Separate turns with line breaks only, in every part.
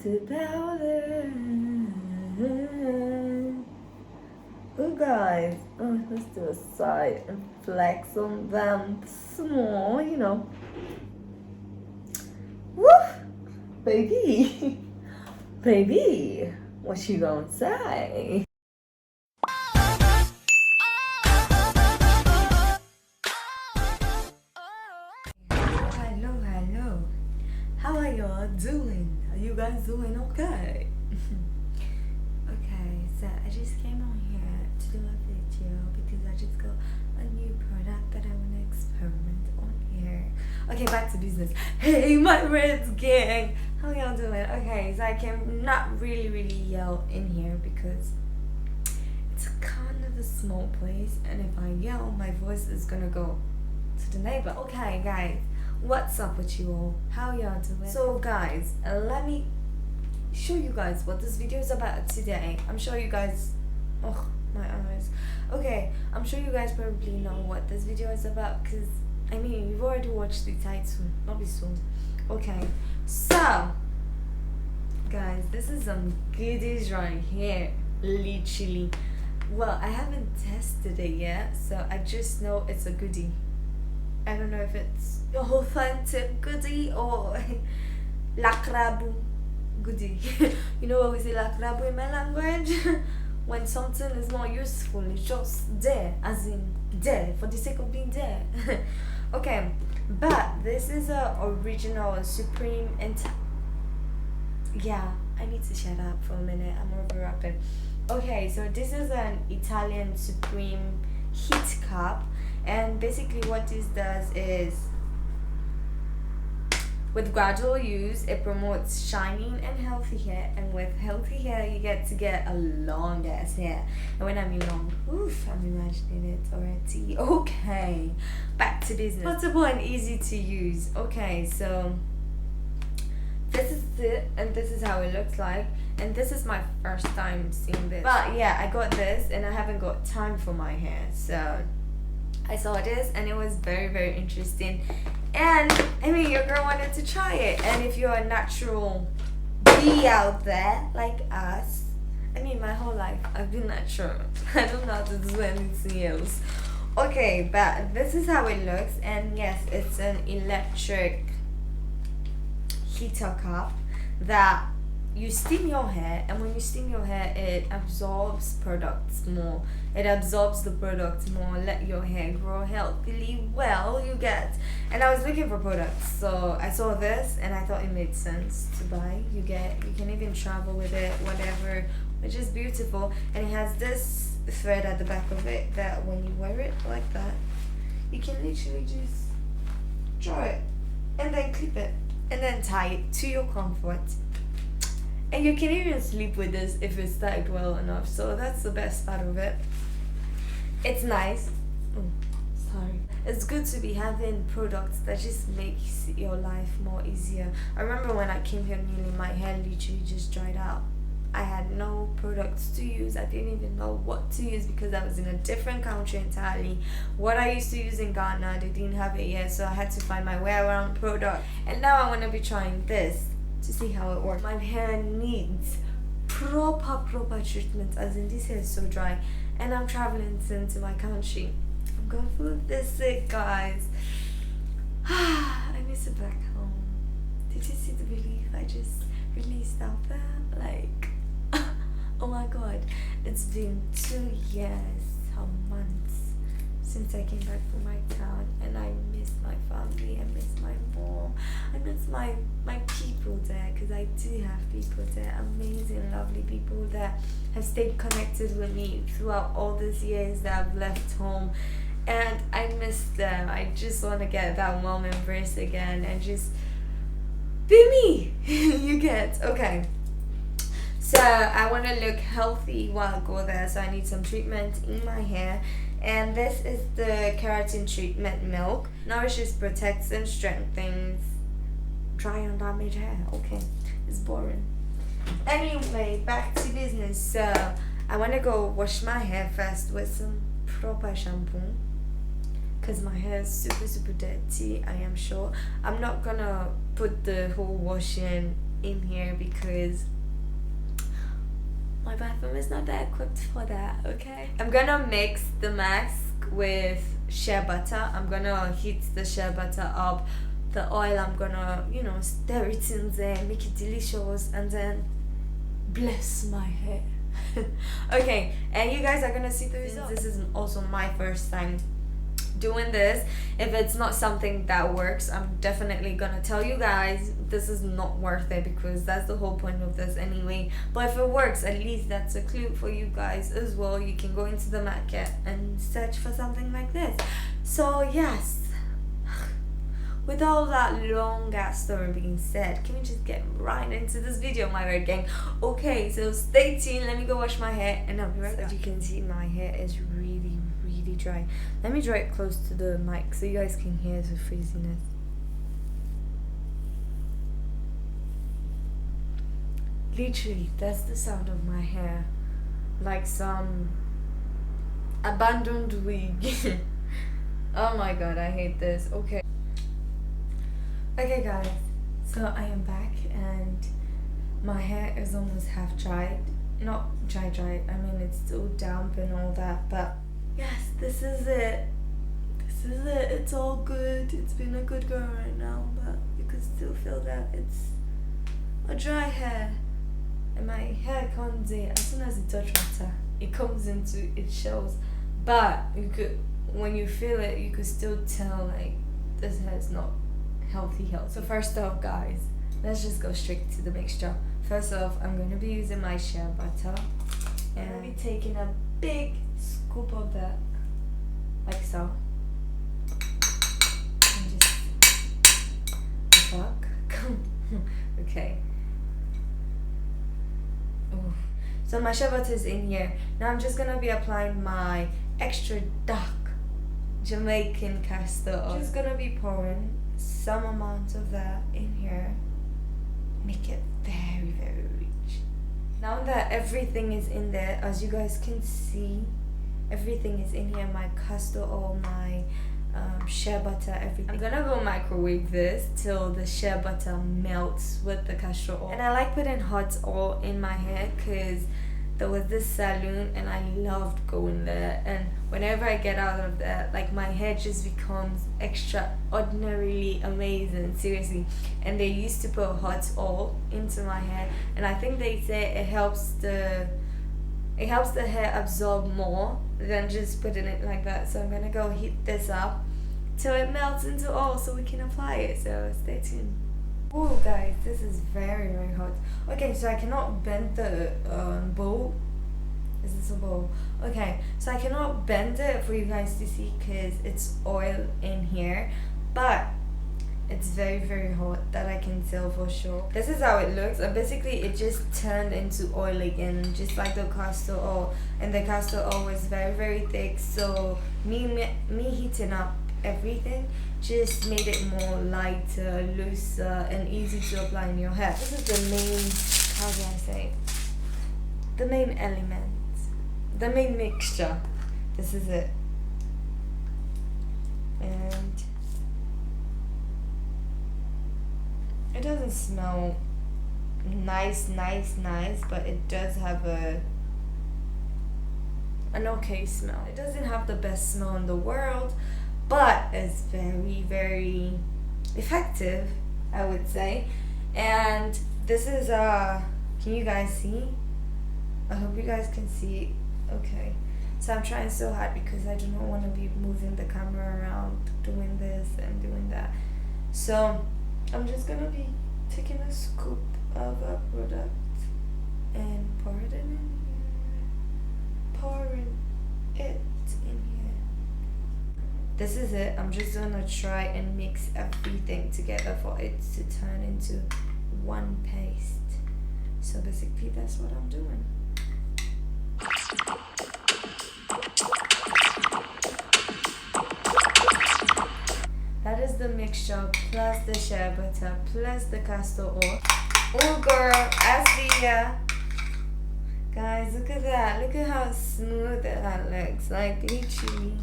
to powder. Oh guys, let's do a side and flex on them small, Woo! Baby, baby, what you gonna say? Hello. How are y'all doing? Are you guys doing okay? Okay, so I just came on here to do a video because I just got a new product that I want to experiment on here. Okay, back to business. Hey, my Reds gang! How y'all doing? Okay, so I can not really yell in here because it's kind of a small place, and if I yell, my voice is gonna go to the neighbor. Okay, guys, what's up with you all? How y'all doing? So guys, let me show you guys what this video is about today. I'm sure you guys, oh my eyes. Okay, I'm sure you guys probably know what this video is about because I mean you've already watched the title, not be soon. Okay, so guys, this is some goodies right here, literally. Well, I haven't tested it yet, so I just know it's a goodie. I don't know if it's authentic goodie or lakrabu goodie. You know what we say lakrabu in my language? When something is not useful, it's just there, as in there, for the sake of being there. Okay, but this is a original Supreme yeah, I need to shut up for a minute, I'm overwrapping. Okay, so this is an Italian Supreme heat cup, and basically what this does is, with gradual use, it promotes shining and healthy hair, and with healthy hair, you get to get a long ass hair. And when I mean long, oof, I'm imagining it already. Okay, back to business. Portable and easy to use. Okay, so this is it, and this is how it looks like, and this is my first time seeing this. But yeah, I got this, and I haven't got time for my hair, so I saw this, and it was very interesting. And I mean, your girl wanted to try it. And if you're a natural bee out there like us, I mean, my whole life I've been natural. I don't know how to do anything else. Okay, but this is how it looks. And yes, it's an electric heater cup that you steam your hair, and when you steam your hair, it absorbs products more. It absorbs the products more, let your hair grow healthily. Well, you get. And I was looking for products, so I saw this and I thought it made sense to buy. You can even travel with it, whatever, which is beautiful. And it has this thread at the back of it that when you wear it like that, you can literally just draw it and then clip it and then tie it to your comfort. And you can even sleep with this if it's tied well enough. So that's the best part of it. It's nice. Sorry. It's good to be having products that just makes your life more easier. I remember when I came here newly, my hair literally just dried out. I had no products to use. I didn't even know what to use because I was in a different country entirely. What I used to use in Ghana, they didn't have it yet, so I had to find my way around product. And now I want to be trying this to see how it works. My hair needs proper treatment, as in this hair is so dry, and I'm traveling soon to my country. I'm gonna feel this sick, guys. I miss it back home. Did you see the relief I just released out there? Like, oh my god, it's been 2 years, how months since I came back from my town, and I miss my family, I miss my mom, I miss my people there, because I do have people there, amazing, lovely people that have stayed connected with me throughout all these years that I've left home, and I miss them. I just want to get that mom embrace again and just be me. You get, okay. So I want to look healthy while I go there, so I need some treatment in my hair. And this is the keratin treatment milk. Nourishes, protects, and strengthens dry and damaged hair. Okay, it's boring. Anyway, back to business. So I want to go wash my hair first with some proper shampoo, because my hair is super dirty, I am sure. I'm not gonna put the whole washing in here because my bathroom is not that equipped for that, okay? I'm gonna mix the mask with shea butter. I'm gonna heat the shea butter up. The oil, I'm gonna, stir it in there, make it delicious, and then bless my hair. Okay, and you guys are gonna see the results. This is also my first time doing this. If it's not something that works, I'm definitely gonna tell you guys this is not worth it, because that's the whole point of this anyway. But if it works, at least that's a clue for you guys as well. You can go into the market and search for something like this. So yes, with all that long ass story being said, can we just get right into this video, my red gang? Okay, so stay tuned. Let me go wash my hair and I'll be right back. As you can see, my hair is really dry. Let me draw it close to the mic so you guys can hear the frizziness. Literally, that's the sound of my hair, like some abandoned wig. Oh my god, I hate this. Okay guys, so I am back and my hair is almost half dried. Not dry, I mean it's still damp and all that, but yes, this is it. It's all good. It's been a good girl right now, but you can still feel that it's a dry hair. And my hair comes in, as soon as it touches water, it comes into its shells. But when you feel it, you could still tell like this hair is not healthy. So first off, guys, let's just go straight to the mixture. First off, I'm going to be using my shea butter, and I'll be taking a big scoop of that, like so, and just fuck. Okay. Ooh. So my shea butter is in here. Now I'm just gonna be applying my extra dark Jamaican castor oil. Just gonna be pouring some amount of that in here. Make it very rich. Now that everything is in there, as you guys can see, everything is in here. My castor oil, my shea butter, everything. I'm gonna go microwave this till the shea butter melts with the castor oil. And I like putting hot oil in my hair because there was this salon and I loved going there, and whenever I get out of there, like, my hair just becomes extraordinarily amazing, seriously. And they used to put hot oil into my hair, and I think they say it helps the hair absorb more than just putting it like that. So I'm gonna go heat this up till it melts into oil so we can apply it. So stay tuned. Oh guys, this is very hot. Okay, so I cannot bend the bowl. Is this a bowl? Okay, so I cannot bend it for you guys to see because it's oil in here, but it's very hot, that I can tell for sure. This is how it looks, and basically it just turned into oil again, just like the castor oil. And the castor oil was very thick, so me heating up everything just made it more lighter, looser, and easy to apply in your hair. This is the main, how do I say, the main element, the main mixture. This is it. And it doesn't smell nice, but it does have an okay smell. It doesn't have the best smell in the world, but it's very effective, I would say. And this is can you guys see? I hope you guys can see. Okay, so I'm trying so hard because I do not want to be moving the camera around, doing this and doing that. So I'm just gonna be taking a scoop of a product and pour it in here. Pouring it in here. This is it. I'm just gonna try and mix everything together for it to turn into one paste. So basically that's what I'm doing. That is the mixture plus the shea butter plus the castor oil. Oh girl, I see ya. Guys, look at that. Look at how smooth that looks. Like, literally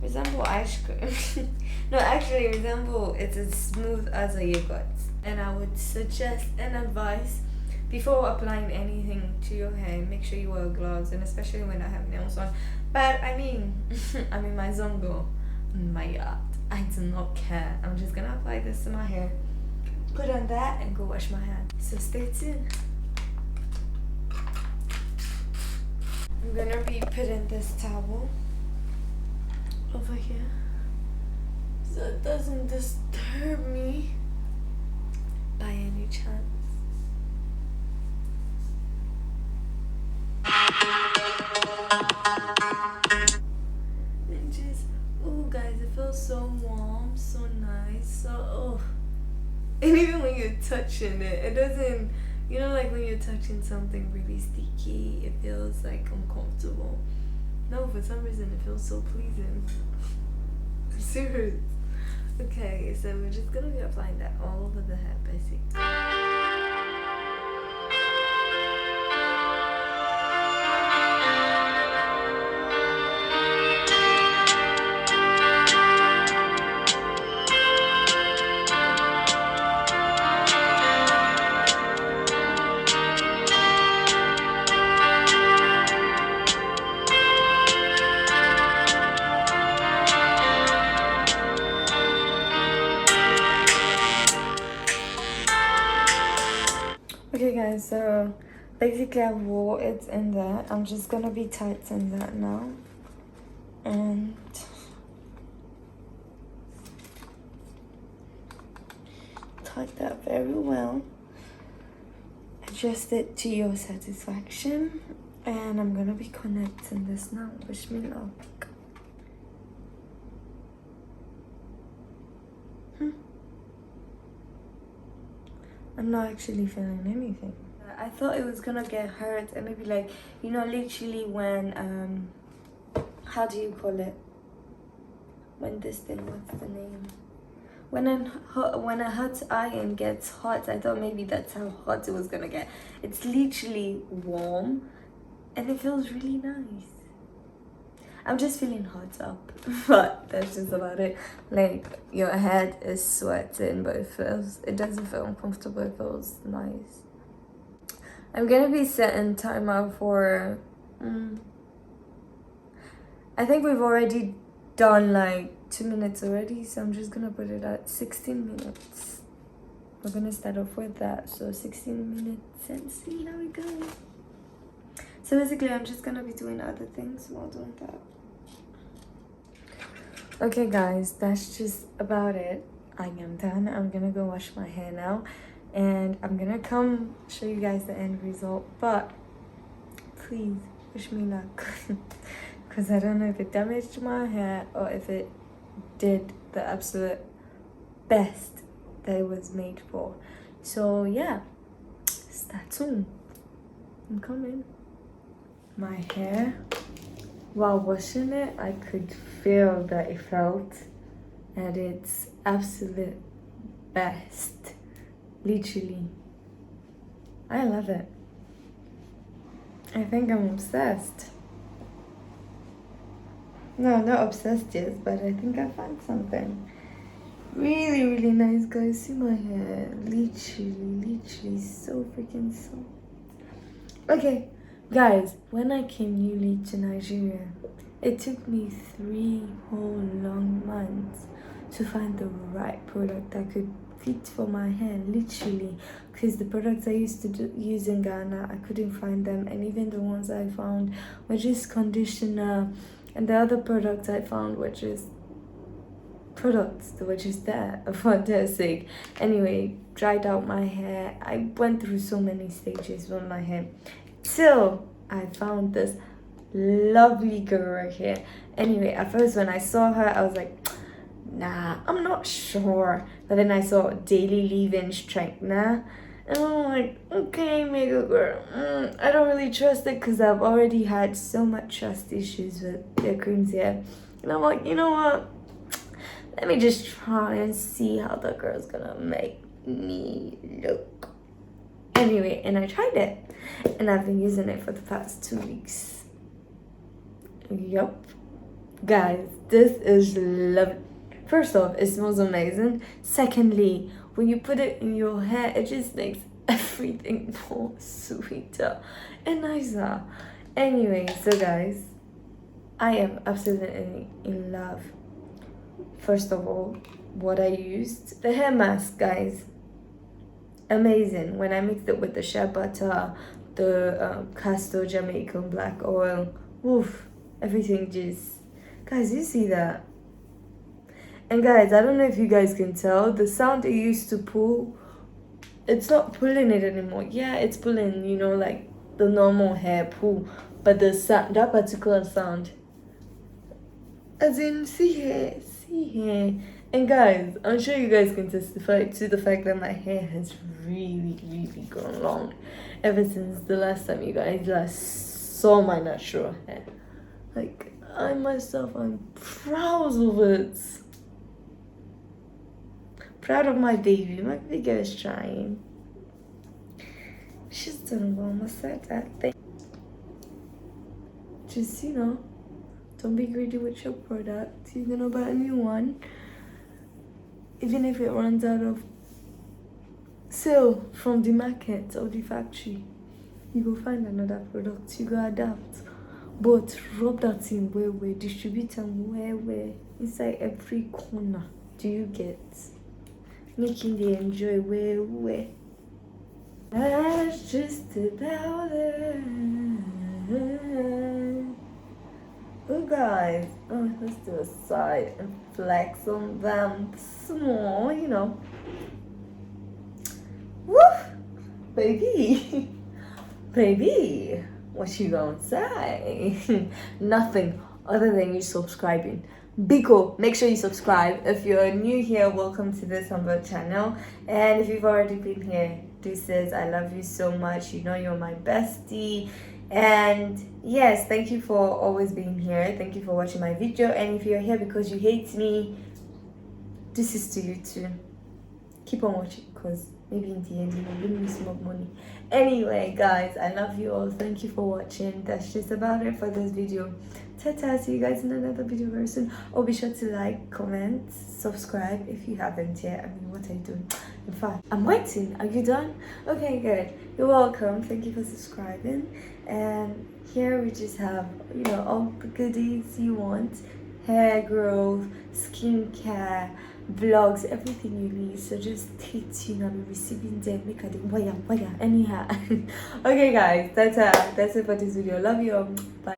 resemble ice cream. No, actually resemble, it's as smooth as a yogurt. And I would suggest and advise before applying anything to your hair, make sure you wear gloves, and especially when I have nails on. But I mean, I'm in my zongo, my yacht. I do not care. I'm just gonna apply this to my hair, put on that, and go wash my hands. So stay tuned. I'm gonna be putting this towel over here so it doesn't disturb me by any chance. And just, oh guys, it feels so warm, so nice, so oh. And even when you're touching it, it doesn't, you know, like when you're touching something really sticky, it feels like uncomfortable. No, for some reason it feels so pleasing. I'm serious. Okay, so we're just gonna be applying that all over the head, basically. Okay guys, so basically I wore it in there. I'm just gonna be tightening that now. And tight that very well. Adjust it to your satisfaction. And I'm gonna be connecting this now. Wish me luck. I'm not actually feeling anything. I thought it was gonna get hurt and maybe like, you know, literally when how do you call it? When this thing, what's the name? When a hot iron gets hot, I thought maybe that's how hot it was gonna get. It's literally warm and it feels really nice. I'm just feeling hot up, but that's just about it. Like, your head is sweating, but it doesn't feel uncomfortable, it feels nice. I'm gonna be setting timer for, I think we've already done like 2 minutes already, so I'm just gonna put it at 16 minutes. We're gonna start off with that, so 16 minutes and see how it goes. So basically, I'm just gonna be doing other things while doing that. Okay guys, that's just about it. I am done. I'm gonna go wash my hair now. And I'm gonna come show you guys the end result. But please, wish me luck. Because I don't know if it damaged my hair or if it did the absolute best that it was made for. So yeah, stay tuned. I'm coming. My hair, while washing it, I could feel that it felt at its absolute best. Literally. I love it. I think I'm obsessed. No, not obsessed yet, but I think I found something. Really, really nice, guys. See my hair. Literally so freaking soft. Okay. Guys, when I came newly to Nigeria, it took me 3 whole long months to find the right product that could fit for my hair, literally. Because the products I used to use in Ghana, I couldn't find them. And even the ones I found were just conditioner. And the other products I found were just products that were just there for their sake. Anyway, dried out my hair. I went through so many stages with my hair. Till I found this lovely girl right here. Anyway, at first when I saw her, I was like, nah, I'm not sure. But then I saw daily leave-in straightener. And I'm like, okay, mega girl. I don't really trust it because I've already had so much trust issues with their creams here. And I'm like, you know what? Let me just try and see how the girl's gonna make me look. Anyway, and I tried it. And I've been using it for the past 2 weeks. Yup. Guys, this is love. First off, it smells amazing. Secondly, when you put it in your hair, it just makes everything more sweeter and nicer. Anyway, so guys, I am absolutely in love. First of all, what I used, the hair mask, guys, amazing. When I mixed it with the shea butter, the castor Jamaican black oil, woof, everything just, guys, you see that? And guys, I don't know if you guys can tell, the sound it used to pull, it's not pulling it anymore. Yeah, it's pulling, you know, like the normal hair pull, but the sound, that particular sound, as in, see here. And guys, I'm sure you guys can testify to the fact that my hair has really gone long ever since the last time you guys last saw my natural hair. Like, I myself, I'm proud of it. Proud of my baby. My baby girl is trying. She's doing almost like that thing. Just, you know, don't be greedy with your product. You're gonna buy a new one. Even if it runs out of sale from the market or the factory, you go find another product. You go adapt. But rub that thing where, distribute them where, inside every corner. Do you get? Making they enjoy where. That's just about it. Oh guys, let's do a side and flex on them small, you know. Woo! Baby! Baby! What you gonna say? Nothing other than you subscribing. Biko, make sure you subscribe. If you're new here, welcome to this humble channel. And if you've already been here, deuces, I love you so much. You know you're my bestie. And yes, thank you for always being here. Thank you for watching my video. And if you're here because you hate me, this is to you too. Keep on watching, because maybe in the end you will bring me some more money. Anyway guys, I love you all. Thank you for watching. That's just about it for this video. Ta-ta, see you guys in another video very soon. Oh, be sure to like, comment, subscribe if you haven't yet. I mean, what are you doing? In fact, I'm waiting. Are you done? Okay, good. You're welcome. Thank you for subscribing. And here we just have, you know, all the goodies you want. Hair growth, skincare, vlogs, everything you need. So just stay tuned. I'll be receiving them. Make a wire anyhow. Okay guys, that's it for this video. Love you all. Bye.